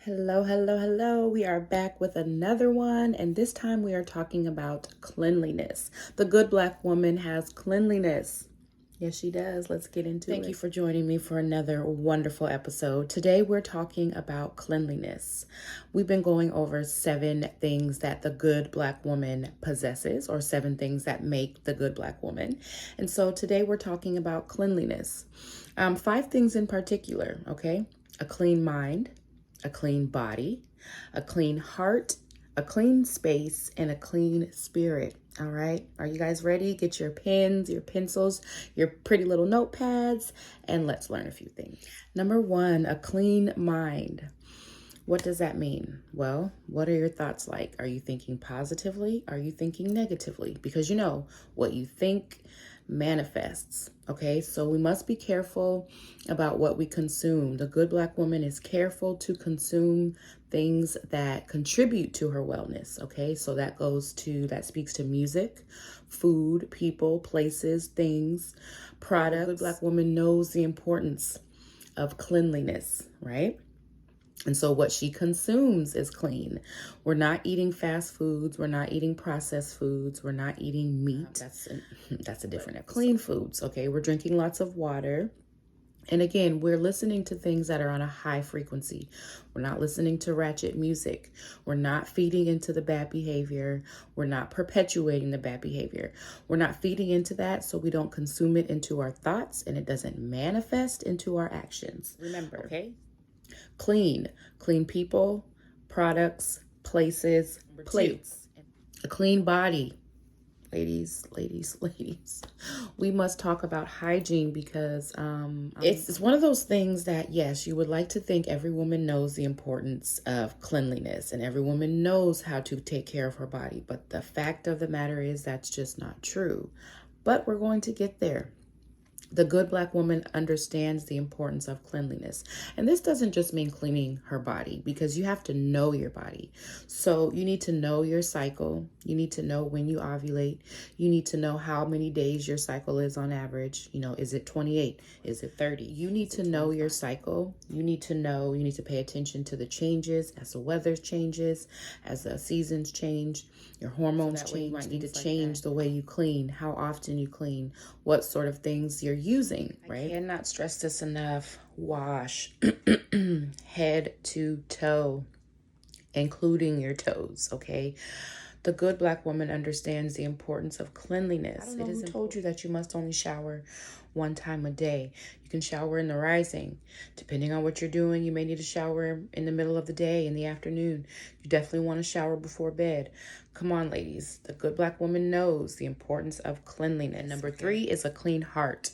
Hello, hello, hello. We are back with another one, and this time we are talking about cleanliness. The good Black woman has cleanliness. Yes, she does. Let's get into it. Thank you for joining me for another wonderful episode. Today we're talking about cleanliness. We've been going over 7 things that the good Black woman possesses, or 7 things that make the good Black woman. And so today we're talking about cleanliness. 5 things in particular, okay? A clean mind, a clean body, a clean heart, a clean space, and a clean spirit. All right. Are you guys ready? Get your pens, your pencils, your pretty little notepads, and let's learn a few things. Number 1, a clean mind. What does that mean? Well, what are your thoughts like? Are you thinking positively? Are you thinking negatively? Because you know what you think manifests. Okay, so we must be careful about what we consume. The good Black woman is careful to consume things that contribute to her wellness. Okay, so that speaks to music, food, people, places, things, products. The good Black woman knows the importance of cleanliness, right? And so what she consumes is clean. We're not eating fast foods. We're not eating processed foods. We're not eating meat. That's a different episode. Clean foods, okay? We're drinking lots of water. And again, we're listening to things that are on a high frequency. We're not listening to ratchet music. We're not feeding into the bad behavior. We're not perpetuating the bad behavior. We're not feeding into that so we don't consume it into our thoughts and it doesn't manifest into our actions. Remember, okay? Clean people, products, places, plates. A clean body. Ladies. We must talk about hygiene because it's one of those things that, yes, you would like to think every woman knows the importance of cleanliness and every woman knows how to take care of her body. But the fact of the matter is that's just not true. But we're going to get there. The good Black woman understands the importance of cleanliness. And this doesn't just mean cleaning her body, because you have to know your body. So you need to know your cycle. You need to know when you ovulate. You need to know how many days your cycle is on average. You know, is it 28? Is it 30? You need to know your cycle. You need to pay attention to the changes as the weather changes, as the seasons change, your hormones change. You might need to change the way you clean, how often you clean, what sort of things you're using, right? I cannot stress this enough. Wash head to toe, including your toes, okay? The good Black woman understands the importance of cleanliness. I don't know who told you that you must only shower 1 time a day. You can shower in the rising. Depending on what you're doing, you may need to shower in the middle of the day, in the afternoon. You definitely want to shower before bed. Come on, ladies. The good Black woman knows the importance of cleanliness. And number 3 is a clean heart.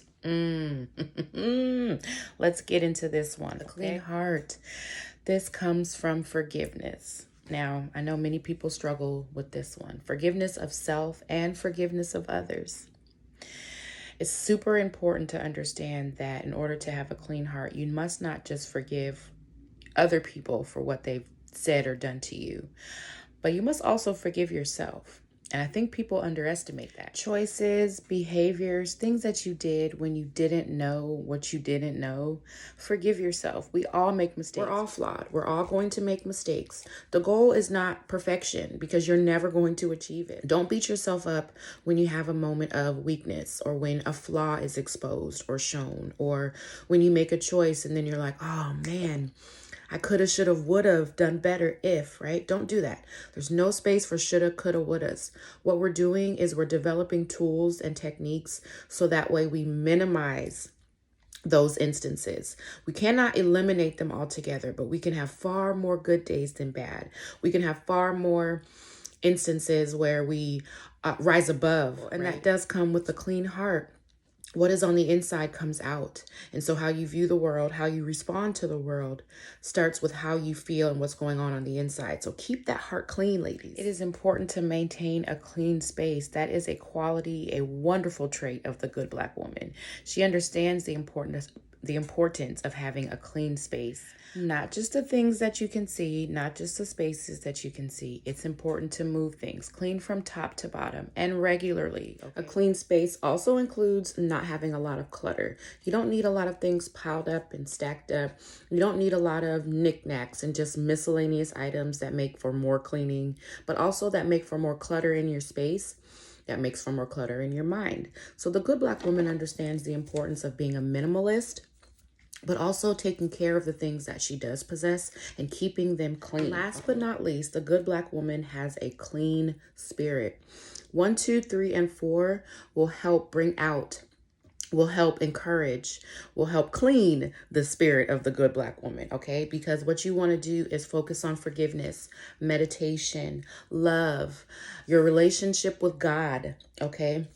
Let's get into this one. A clean heart. This comes from forgiveness. Now, I know many people struggle with this one. Forgiveness of self and forgiveness of others. It's super important to understand that in order to have a clean heart, you must not just forgive other people for what they've said or done to you, but you must also forgive yourself. And I think people underestimate that. Choices, behaviors, things that you did when you didn't know what you didn't know. Forgive yourself. We all make mistakes. We're all flawed. We're all going to make mistakes. The goal is not perfection, because you're never going to achieve it. Don't beat yourself up when you have a moment of weakness, or when a flaw is exposed or shown, or when you make a choice and then you're like, oh man, I coulda, shoulda, woulda done better if, right? Don't do that. There's no space for shoulda, coulda, wouldas. What we're doing is we're developing tools and techniques so that way we minimize those instances. We cannot eliminate them altogether, but we can have far more good days than bad. We can have far more instances where we rise above, and that does come with a clean heart. What is on the inside comes out. And so how you view the world, how you respond to the world starts with how you feel and what's going on the inside. So keep that heart clean, ladies. It is important to maintain a clean space. That is a quality, a wonderful trait of the good Black woman. She understands the importance the importance of having a clean space. Not just the things that you can see, not just the spaces that you can see. It's important to move things, clean from top to bottom and regularly. Okay? A clean space also includes not having a lot of clutter. You don't need a lot of things piled up and stacked up. You don't need a lot of knickknacks and just miscellaneous items that make for more cleaning, but also that make for more clutter in your space. That makes for more clutter in your mind. So the good Black woman understands the importance of being a minimalist, but also taking care of the things that she does possess and keeping them clean. Last but not least, the good Black woman has a clean spirit. 1, 2, 3, and 4 will help encourage, will help clean the spirit of the good Black woman, okay? Because what you want to do is focus on forgiveness, meditation, love, your relationship with God, okay?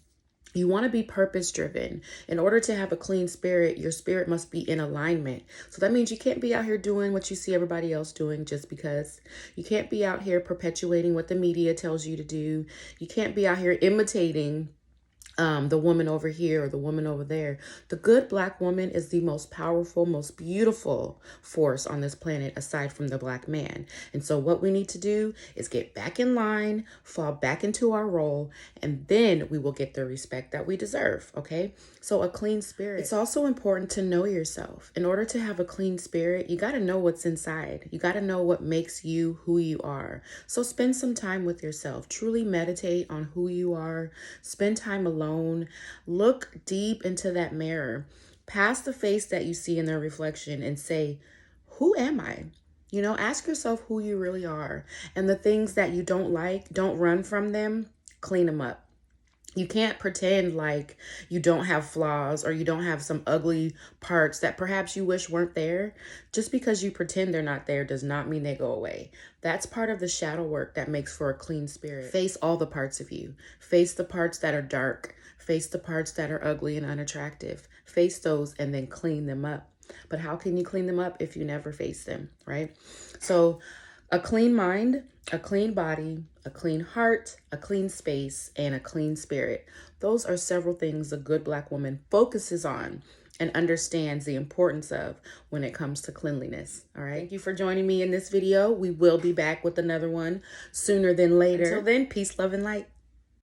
You want to be purpose-driven. In order to have a clean spirit, your spirit must be in alignment. So that means you can't be out here doing what you see everybody else doing just because. You can't be out here perpetuating what the media tells you to do. You can't be out here imitating the woman over here or the woman over there. The good Black woman is the most powerful, most beautiful force on this planet aside from the Black man. And so what we need to do is get back in line, fall back into our role, and then we will get the respect that we deserve, okay? So a clean spirit. It's also important to know yourself. In order to have a clean spirit, you got to know what's inside. You got to know what makes you who you are. So spend some time with yourself. Truly meditate on who you are. Spend time alone. Look deep into that mirror, past the face that you see in the reflection, and say, who am I? You know, ask yourself who you really are. And the things that you don't like, don't run from them, clean them up. You can't pretend like you don't have flaws or you don't have some ugly parts that perhaps you wish weren't there. Just because you pretend they're not there does not mean they go away. That's part of the shadow work that makes for a clean spirit. Face all the parts of you. Face the parts that are dark. Face the parts that are ugly and unattractive. Face those and then clean them up. But how can you clean them up if you never face them, right? So a clean mind, a clean body, a clean heart, a clean space, and a clean spirit. Those are several things a good Black woman focuses on and understands the importance of when it comes to cleanliness. All right. Thank you for joining me in this video. We will be back with another one sooner than later. Until then, peace, love, and light.